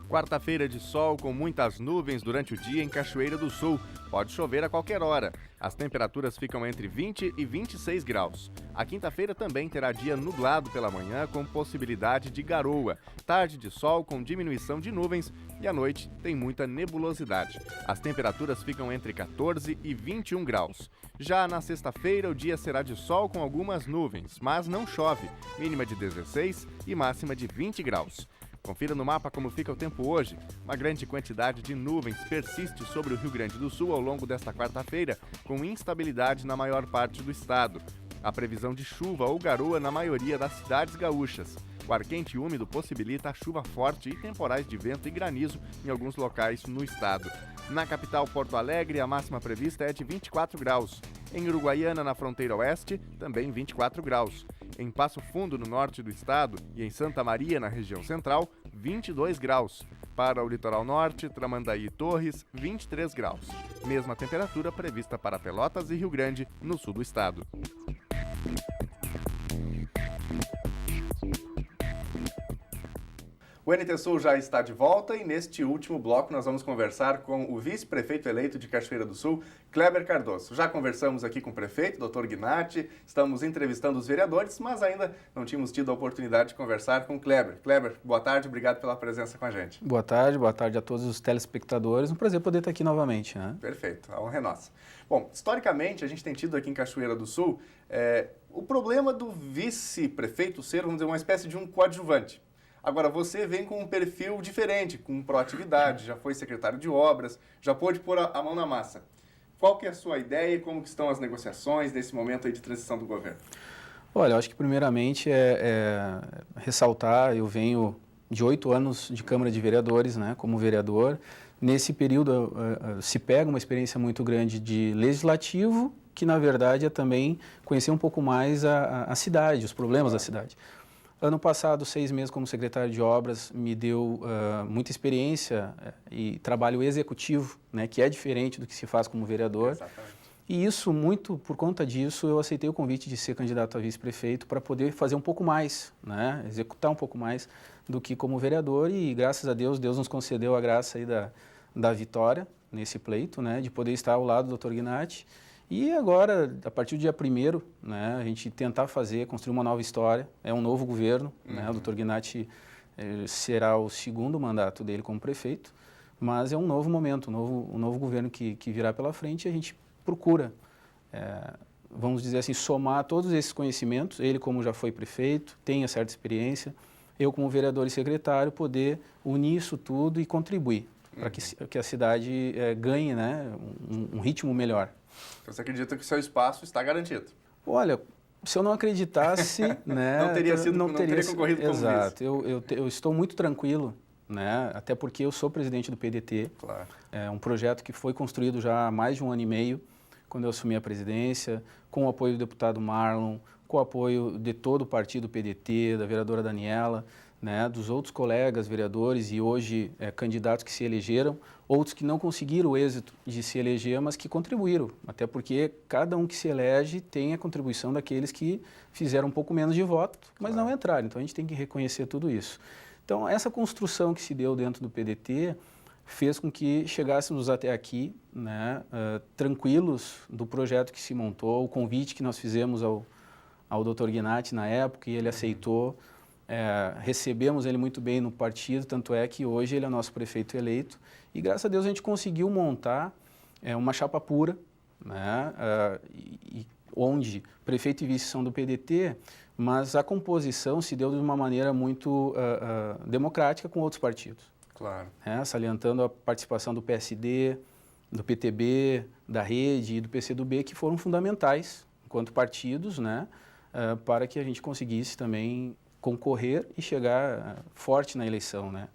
S16: Quarta-feira de sol com muitas nuvens durante o dia em Cachoeira do Sul. Pode chover a qualquer hora. As temperaturas ficam entre 20 e 26 graus. A quinta-feira também terá dia nublado pela manhã com possibilidade de garoa. Tarde de sol com diminuição de nuvens e à noite tem muita nebulosidade. As temperaturas ficam entre 14 e 21 graus. Já na sexta-feira o dia será de sol com algumas nuvens, mas não chove. Mínima de 16 e máxima de 20 graus. Confira no mapa como fica o tempo hoje. Uma grande quantidade de nuvens persiste sobre o Rio Grande do Sul ao longo desta quarta-feira, com instabilidade na maior parte do estado. Há previsão de chuva ou garoa na maioria das cidades gaúchas. O ar quente e úmido possibilita a chuva forte e temporais de vento e granizo em alguns locais no estado. Na capital Porto Alegre, a máxima prevista é de 24 graus. Em Uruguaiana, na fronteira oeste, também 24 graus. Em Passo Fundo, no norte do estado, e em Santa Maria, na região central, 22 graus. Para o litoral norte, Tramandaí e Torres, 23 graus. Mesma temperatura prevista para Pelotas e Rio Grande, no sul do estado. O NT Sul já está de volta e neste último bloco nós vamos conversar com o vice-prefeito eleito de Cachoeira do Sul, Kleber Cardoso. Já conversamos aqui com o prefeito, Dr. Gnatti, estamos entrevistando os vereadores, mas ainda não tínhamos tido a oportunidade de conversar com o Kleber. Kleber, boa tarde, obrigado pela presença com a gente.
S17: Boa tarde a todos os telespectadores. Um prazer poder estar aqui novamente, né?
S16: Perfeito, a honra é nossa. Bom, historicamente a gente tem tido aqui em Cachoeira do Sul o problema do vice-prefeito ser, vamos dizer, uma espécie de um coadjuvante. Agora, você vem com um perfil diferente, com proatividade, já foi secretário de obras, já pôde pôr a mão na massa. Qual que é a sua ideia e como que estão as negociações nesse momento aí de transição do governo?
S17: Olha, eu acho que primeiramente ressaltar, eu venho de 8 anos de Câmara de Vereadores, né, como vereador. Nesse período se pega uma experiência muito grande de legislativo, que na verdade é também conhecer um pouco mais a cidade, os problemas da cidade. Ano passado, 6 meses como secretário de obras me deu muita experiência e trabalho executivo, né, que é diferente do que se faz como vereador.
S16: Exatamente.
S17: E isso, muito por conta disso, eu aceitei o convite de ser candidato a vice-prefeito para poder fazer um pouco mais, né, executar um pouco mais do que como vereador. E graças a Deus, Deus nos concedeu a graça aí da vitória nesse pleito, né, de poder estar ao lado do Dr. Gnatti. E agora, a partir do dia 1º, né, a gente tentar construir uma nova história. É um novo governo, né, o Dr. Gnatti será o 2º mandato dele como prefeito, mas é um novo momento, um novo governo que virá pela frente. E a gente procura, vamos dizer assim, somar todos esses conhecimentos, ele como já foi prefeito, tem certa experiência, eu como vereador e secretário, poder unir isso tudo e contribuir para que a cidade ganhe, né, um ritmo melhor.
S16: Você acredita que o seu espaço está garantido?
S17: Olha, se eu não acreditasse, né,
S16: não teria concorrido como vice.
S17: Exato, eu estou muito tranquilo, né, até porque eu sou presidente do PDT.
S16: Claro.
S17: É um projeto que foi construído já há mais de 1 ano e meio, quando eu assumi a presidência, com o apoio do deputado Marlon, com o apoio de todo o partido PDT, da vereadora Daniela, né, dos outros colegas vereadores e hoje candidatos que se elegeram, outros que não conseguiram o êxito de se eleger, mas que contribuíram, até porque cada um que se elege tem a contribuição daqueles que fizeram um pouco menos de voto, mas não entraram. Então a gente tem que reconhecer tudo isso. Então essa construção que se deu dentro do PDT fez com que chegássemos até aqui, né, tranquilos do projeto que se montou, o convite que nós fizemos ao Dr. Gnatti na época e ele aceitou. Recebemos ele muito bem no partido, tanto é que hoje ele é nosso prefeito eleito e graças a Deus a gente conseguiu montar uma chapa pura, né, onde prefeito e vice são do PDT, mas a composição se deu de uma maneira muito democrática com outros partidos.
S16: Claro.
S17: Salientando a participação do PSD, do PTB, da Rede e do PCdoB, que foram fundamentais enquanto partidos, né, para que a gente conseguisse também concorrer e chegar forte na eleição, né?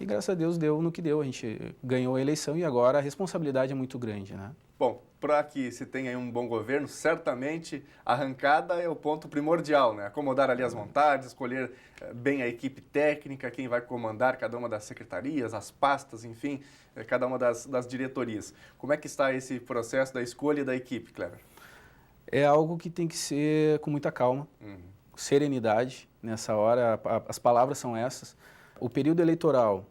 S17: E graças a Deus deu no que deu, a gente ganhou a eleição e agora a responsabilidade é muito grande, né?
S16: Bom, para que se tenha aí um bom governo, certamente a arrancada é o ponto primordial, né? Acomodar ali as vontades, escolher bem a equipe técnica, quem vai comandar cada uma das secretarias, as pastas, enfim, cada uma das diretorias. Como é que está esse processo da escolha da equipe, Kleber?
S17: É algo que tem que ser com muita calma, serenidade. Nessa hora, as palavras são essas. O período eleitoral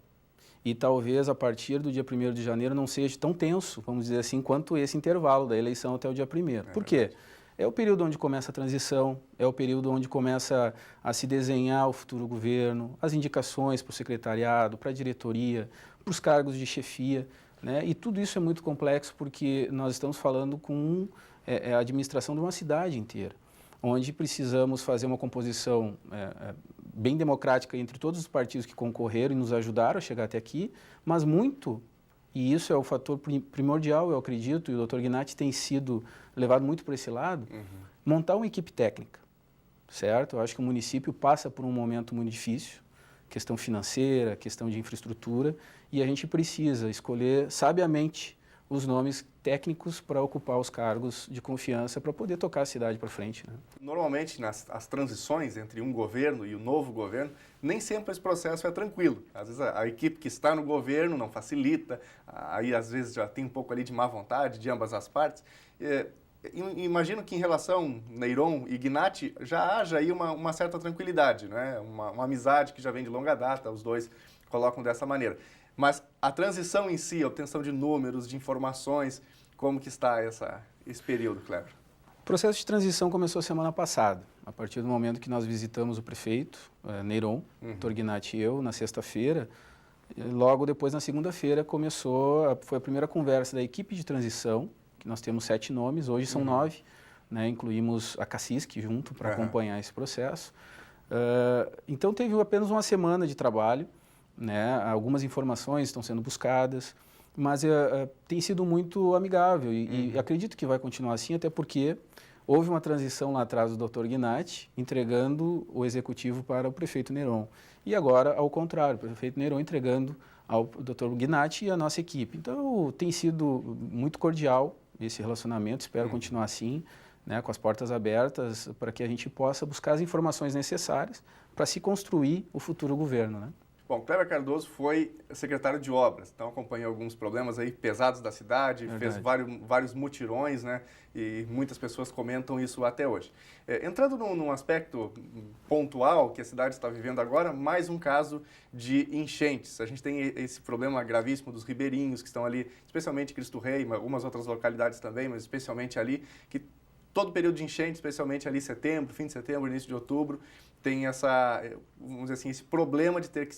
S17: e talvez a partir do dia 1º de janeiro não seja tão tenso, vamos dizer assim, quanto esse intervalo da eleição até o dia 1º. Por quê? É o período onde começa a transição, é o período onde começa a se desenhar o futuro governo, as indicações para o secretariado, para a diretoria, para os cargos de chefia, né? E tudo isso é muito complexo porque nós estamos falando com a administração de uma cidade inteira, onde precisamos fazer uma composição bem democrática entre todos os partidos que concorreram e nos ajudaram a chegar até aqui, mas muito, e isso é o fator primordial, eu acredito, e o Dr. Gnatti tem sido levado muito para esse lado, montar uma equipe técnica, certo? Eu acho que o município passa por um momento muito difícil, questão financeira, questão de infraestrutura, e a gente precisa escolher sabiamente os nomes técnicos para ocupar os cargos de confiança para poder tocar a cidade para frente, né?
S16: Normalmente, as transições entre um governo e o novo governo, nem sempre esse processo é tranquilo. Às vezes a equipe que está no governo não facilita, aí às vezes já tem um pouco ali de má vontade de ambas as partes. imagino que em relação Neyron e Gnat já haja aí uma certa tranquilidade, né? Uma amizade que já vem de longa data, os dois colocam dessa maneira. Mas a transição em si, a obtenção de números, de informações, como que está esse período, Kleber?
S17: O processo de transição começou semana passada, a partir do momento que nós visitamos o prefeito, Neyron, Dr. Gnat e eu, na sexta-feira. Logo depois, na segunda-feira, foi a primeira conversa da equipe de transição, que nós temos 7 nomes, hoje são 9, né, incluímos a CACISC junto para acompanhar esse processo. Então teve apenas uma semana de trabalho, né, algumas informações estão sendo buscadas, mas tem sido muito amigável e acredito que vai continuar assim, até porque houve uma transição lá atrás do Dr. Gnat, entregando o executivo para o prefeito Neyron. E agora, ao contrário, o prefeito Neyron entregando ao Dr. Gnat e à nossa equipe. Então, tem sido muito cordial esse relacionamento, espero continuar assim, né, com as portas abertas, para que a gente possa buscar as informações necessárias para se construir o futuro governo, né?
S16: Bom, Kleber Cardoso foi secretário de obras, então acompanhou alguns problemas aí pesados da cidade, fez vários mutirões, né? E muitas pessoas comentam isso até hoje. Entrando num aspecto pontual que a cidade está vivendo agora, mais um caso de enchentes. A gente tem esse problema gravíssimo dos ribeirinhos que estão ali, especialmente Cristo Rei, algumas outras localidades também, mas especialmente ali, que todo período de enchente, especialmente ali setembro, fim de setembro, início de outubro, tem vamos dizer assim, esse problema de ter que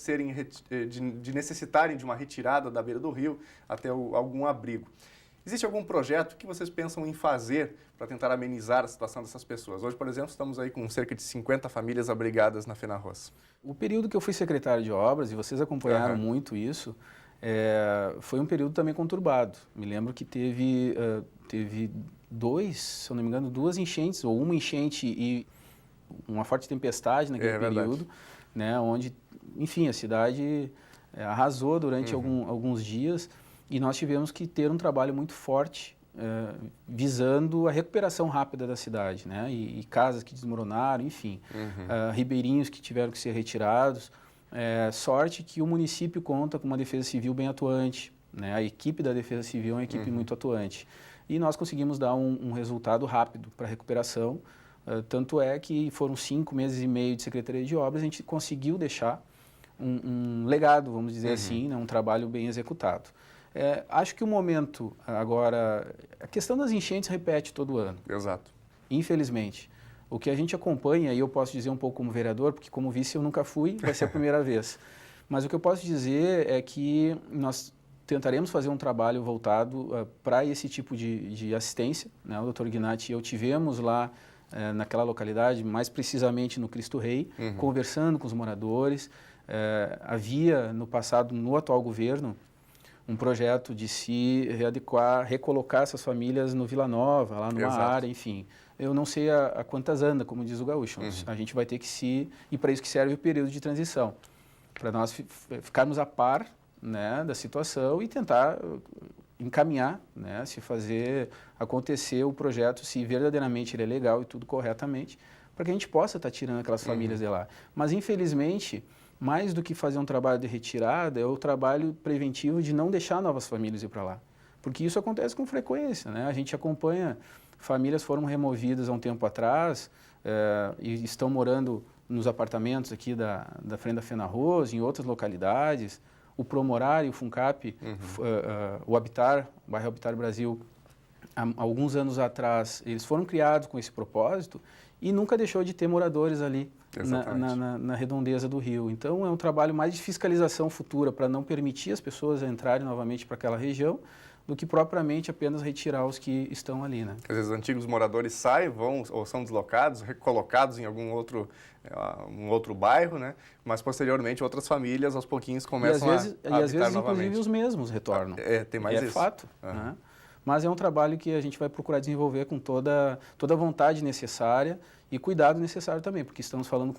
S16: de necessitarem de uma retirada da beira do rio até algum abrigo. Existe algum projeto que vocês pensam em fazer para tentar amenizar a situação dessas pessoas? Hoje, por exemplo, estamos aí com cerca de 50 famílias abrigadas na Fenarroz.
S17: O período que eu fui secretário de obras, e vocês acompanharam muito isso, foi um período também conturbado. Me lembro que teve se eu não me engano, 2 enchentes, ou uma enchente e uma forte tempestade naquele período, né, onde, enfim, a cidade arrasou durante alguns dias e nós tivemos que ter um trabalho muito forte visando a recuperação rápida da cidade, né, e casas que desmoronaram, enfim, ribeirinhos que tiveram que ser retirados. Sorte que o município conta com uma defesa civil bem atuante, né, a equipe da defesa civil é uma equipe muito atuante. E nós conseguimos dar um resultado rápido para a recuperação, tanto é que foram 5 meses e meio de Secretaria de Obras, a gente conseguiu deixar um legado, vamos dizer assim, né, um trabalho bem executado. Acho que o momento agora, a questão das enchentes repete todo ano.
S16: Exato.
S17: Infelizmente. O que a gente acompanha, e eu posso dizer um pouco como vereador, porque como vice eu nunca fui, vai ser a primeira vez. Mas o que eu posso dizer é que nós tentaremos fazer um trabalho voltado para esse tipo de assistência, né? O Dr. Gnat e eu tivemos lá naquela localidade, mais precisamente no Cristo Rei, conversando com os moradores. Havia no passado, no atual governo, um projeto de se readequar, recolocar essas famílias no Vila Nova, lá numa área, enfim. Eu não sei a quantas anda, como diz o gaúcho. A gente vai ter que e para isso que serve o período de transição, para nós ficarmos a par, né, da situação e tentar encaminhar, né, se fazer acontecer o projeto, se verdadeiramente ele é legal e tudo corretamente, para que a gente possa estar tirando aquelas famílias de lá. Mas, infelizmente, mais do que fazer um trabalho de retirada, é o trabalho preventivo de não deixar novas famílias ir para lá. Porque isso acontece com frequência, né? A gente acompanha, famílias foram removidas há um tempo atrás e estão morando nos apartamentos aqui da frente da Fenarroz, em outras localidades. O Promorar e o FUNCAP, o Habitar, o bairro Habitar Brasil, há alguns anos atrás, eles foram criados com esse propósito e nunca deixou de ter moradores ali na redondeza do rio. Então, é um trabalho mais de fiscalização futura para não permitir as pessoas entrarem novamente para aquela região do que propriamente apenas retirar os que estão ali, né?
S16: Às vezes, os antigos moradores saem, vão ou são deslocados, recolocados em algum outro bairro, né? Mas, posteriormente, outras famílias, aos pouquinhos, começam a habitar novamente. E, às vezes, inclusive,
S17: os mesmos retornam.
S16: Tem mais isso.
S17: É fato, né? Mas é um trabalho que a gente vai procurar desenvolver com toda a vontade necessária e cuidado necessário também, porque estamos falando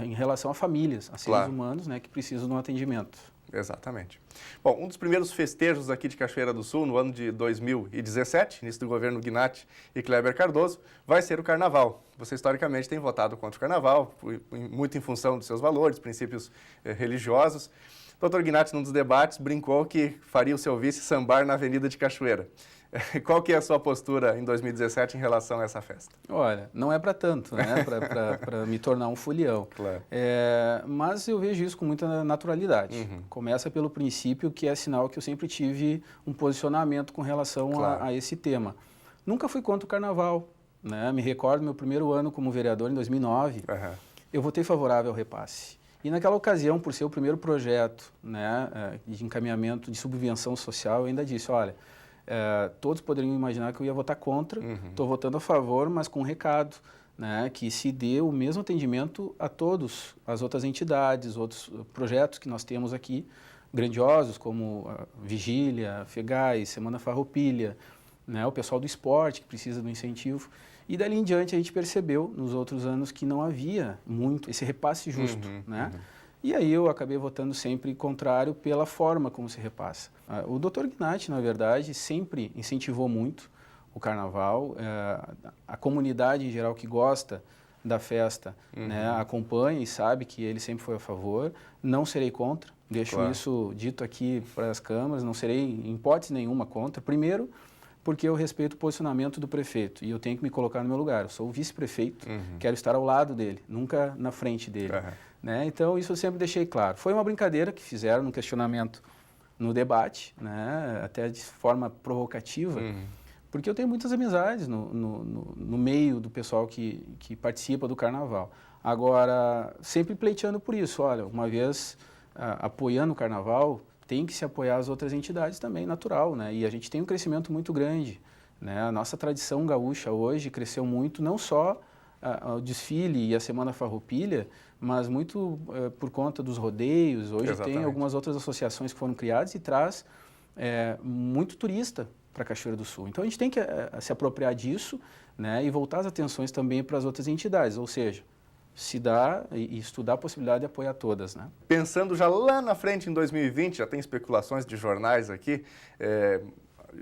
S17: em relação a famílias, a seres humanos, né, que precisam de um atendimento.
S16: Exatamente. Bom, um dos primeiros festejos aqui de Cachoeira do Sul, no ano de 2017, início do governo Gnat e Kleber Cardoso, vai ser o Carnaval. Você, historicamente, tem votado contra o Carnaval, muito em função dos seus valores, princípios religiosos. Dr. Gnatti, num dos debates, brincou que faria o seu vice sambar na Avenida de Cachoeira. Qual que é a sua postura em 2017 em relação a essa festa?
S17: Olha, não é para tanto, né? Para me tornar um folião.
S16: Claro.
S17: Mas eu vejo isso com muita naturalidade. Começa pelo princípio que é sinal que eu sempre tive um posicionamento com relação a esse tema. Nunca fui contra o carnaval, né? Me recordo meu primeiro ano como vereador, em 2009, eu votei favorável ao repasse. E naquela ocasião, por ser o primeiro projeto, né, de encaminhamento de subvenção social, eu ainda disse, olha, todos poderiam imaginar que eu ia votar contra, estou votando a favor, mas com um recado, né, que se dê o mesmo atendimento a todos, as outras entidades, outros projetos que nós temos aqui, grandiosos, como Vigília, Fegais, Semana Farroupilha, né, o pessoal do esporte que precisa do incentivo. E dali em diante a gente percebeu, nos outros anos, que não havia muito esse repasse justo, né? E aí eu acabei votando sempre contrário pela forma como se repassa. O Dr. Gnatti, na verdade, sempre incentivou muito o carnaval. A comunidade em geral que gosta da festa, né, acompanha e sabe que ele sempre foi a favor. Não serei contra, deixo isso dito aqui para as câmaras, não serei em hipótese nenhuma contra. Primeiro, porque eu respeito o posicionamento do prefeito e eu tenho que me colocar no meu lugar. Eu sou o vice-prefeito, quero estar ao lado dele, nunca na frente dele. Né? Então, isso eu sempre deixei claro. Foi uma brincadeira que fizeram no questionamento no debate, né? Até de forma provocativa, porque eu tenho muitas amizades no meio do pessoal que participa do carnaval. Agora, sempre pleiteando por isso. Olha, uma vez apoiando o carnaval, tem que se apoiar as outras entidades também, natural, né? E a gente tem um crescimento muito grande, né? A nossa tradição gaúcha hoje cresceu muito, não só o desfile e a Semana Farroupilha, mas muito por conta dos rodeios. Hoje tem algumas outras associações que foram criadas e traz muito turista para Cachoeira do Sul. Então a gente tem que se apropriar disso, né? E voltar as atenções também para as outras entidades, ou seja, se dá e estudar a possibilidade de apoiar todas, né?
S16: Pensando já lá na frente, em 2020, já tem especulações de jornais aqui,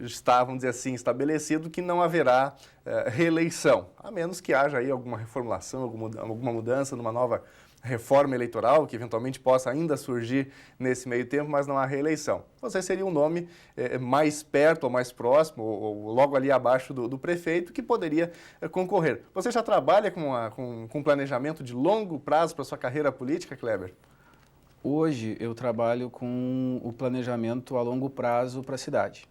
S16: está, vamos dizer assim, estabelecido que não haverá reeleição, a menos que haja aí alguma reformulação, alguma mudança numa nova reforma eleitoral, que eventualmente possa ainda surgir nesse meio tempo, mas não há reeleição. Você seria um nome mais perto ou mais próximo, ou logo ali abaixo do prefeito, que poderia concorrer. Você já trabalha com planejamento de longo prazo para a sua carreira política, Kleber?
S17: Hoje eu trabalho com o planejamento a longo prazo para a cidade.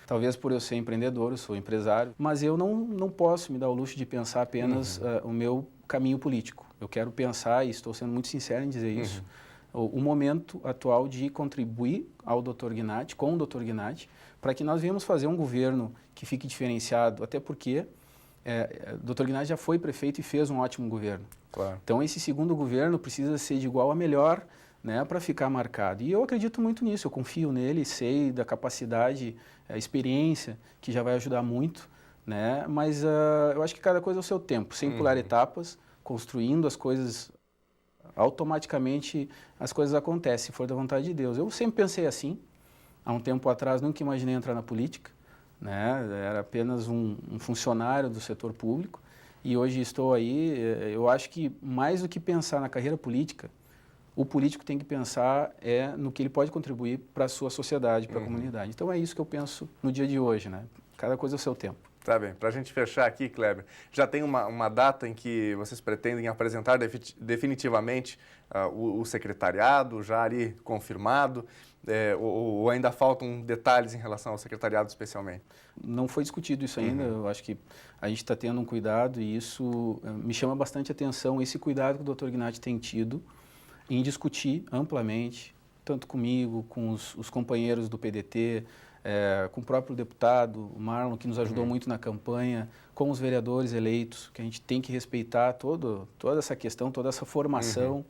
S17: Talvez por eu ser empreendedor, eu sou empresário, mas eu não posso me dar o luxo de pensar apenas o meu caminho político. Eu quero pensar, e estou sendo muito sincero em dizer isso, o momento atual de contribuir ao Dr. Gnatti, com o Dr. Gnatti, para que nós venhamos fazer um governo que fique diferenciado, até porque o Dr. Gnatti já foi prefeito e fez um ótimo governo. Então esse segundo governo precisa ser de igual a melhor, né, para ficar marcado. E eu acredito muito nisso, eu confio nele, sei da capacidade, a experiência, que já vai ajudar muito, né, mas eu acho que cada coisa é o seu tempo, sem pular etapas, construindo as coisas, automaticamente as coisas acontecem, se for da vontade de Deus. Eu sempre pensei assim, há um tempo atrás nunca imaginei entrar na política, né, era apenas um funcionário do setor público, e hoje estou aí. Eu acho que mais do que pensar na carreira política, o político tem que pensar no que ele pode contribuir para a sua sociedade, para a comunidade. Então é isso que eu penso no dia de hoje, né? Cada coisa é o seu tempo.
S16: Tá bem. Para a gente fechar aqui, Kleber, já tem uma data em que vocês pretendem apresentar definitivamente o secretariado, já ali confirmado, ou ainda faltam detalhes em relação ao secretariado especialmente?
S17: Não foi discutido isso ainda. Eu acho que a gente está tendo um cuidado e isso me chama bastante atenção, esse cuidado que o Dr. Gnatti tem tido em discutir amplamente, tanto comigo, com os companheiros do PDT, com o próprio deputado, o Marlon, que nos ajudou muito na campanha, com os vereadores eleitos, que a gente tem que respeitar toda essa questão, toda essa formação,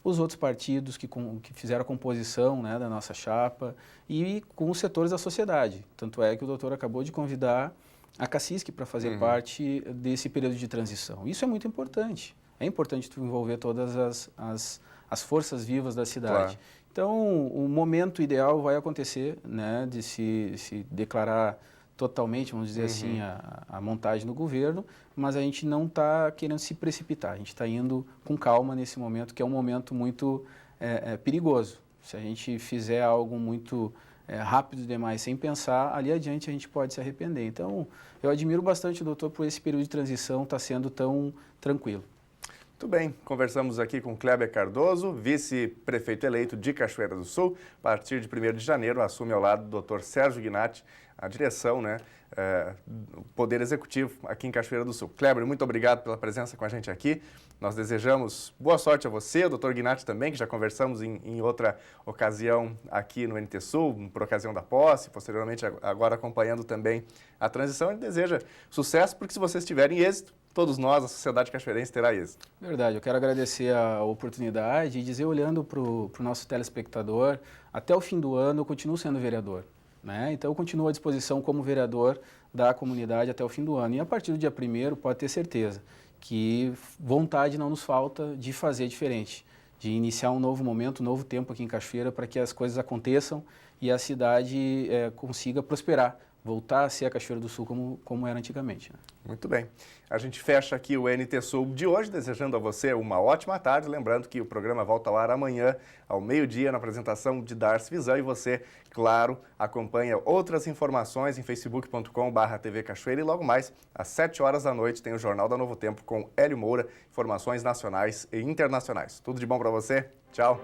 S17: os outros partidos que fizeram a composição, né, da nossa chapa, e com os setores da sociedade. Tanto é que o doutor acabou de convidar a Cacisque para fazer parte desse período de transição. Isso é muito importante. É importante tu envolver todas as forças vivas da cidade. Então, o momento ideal vai acontecer, né, de se declarar totalmente, vamos dizer assim, a montagem do governo, mas a gente não está querendo se precipitar, a gente está indo com calma nesse momento, que é um momento muito perigoso. Se a gente fizer algo muito rápido demais, sem pensar, ali adiante a gente pode se arrepender. Então, eu admiro bastante o doutor por esse período de transição estar sendo tão tranquilo.
S16: Muito bem, conversamos aqui com Kleber Cardoso, vice-prefeito eleito de Cachoeira do Sul. A partir de 1º de janeiro, assume ao lado do Dr. Sérgio Gnatti a direção, o Poder Executivo aqui em Cachoeira do Sul. Kleber, muito obrigado pela presença com a gente aqui. Nós desejamos boa sorte a você, o Dr. Gnatti também, que já conversamos em outra ocasião aqui no NT Sul, por ocasião da posse, posteriormente agora acompanhando também a transição. Ele deseja sucesso, porque se vocês tiverem êxito, todos nós, a sociedade cachoeirense, terá êxito.
S17: Verdade, eu quero agradecer a oportunidade e dizer, olhando para o nosso telespectador, até o fim do ano eu continuo sendo vereador. Então eu continuo à disposição como vereador da comunidade até o fim do ano. E a partir do dia 1º, pode ter certeza que vontade não nos falta de fazer diferente, de iniciar um novo momento, um novo tempo aqui em Cachoeira para que as coisas aconteçam e a cidade consiga prosperar, voltar a ser a Cachoeira do Sul como era antigamente.
S16: Muito bem. A gente fecha aqui o NT Sul de hoje, desejando a você uma ótima tarde. Lembrando que o programa volta ao ar amanhã, ao meio-dia, na apresentação de Darcy Visão. E você, claro, acompanha outras informações em facebook.com/TV Cachoeira. E logo mais, às 7 horas da noite, tem o Jornal da Novo Tempo com Hélio Moura, informações nacionais e internacionais. Tudo de bom para você. Tchau.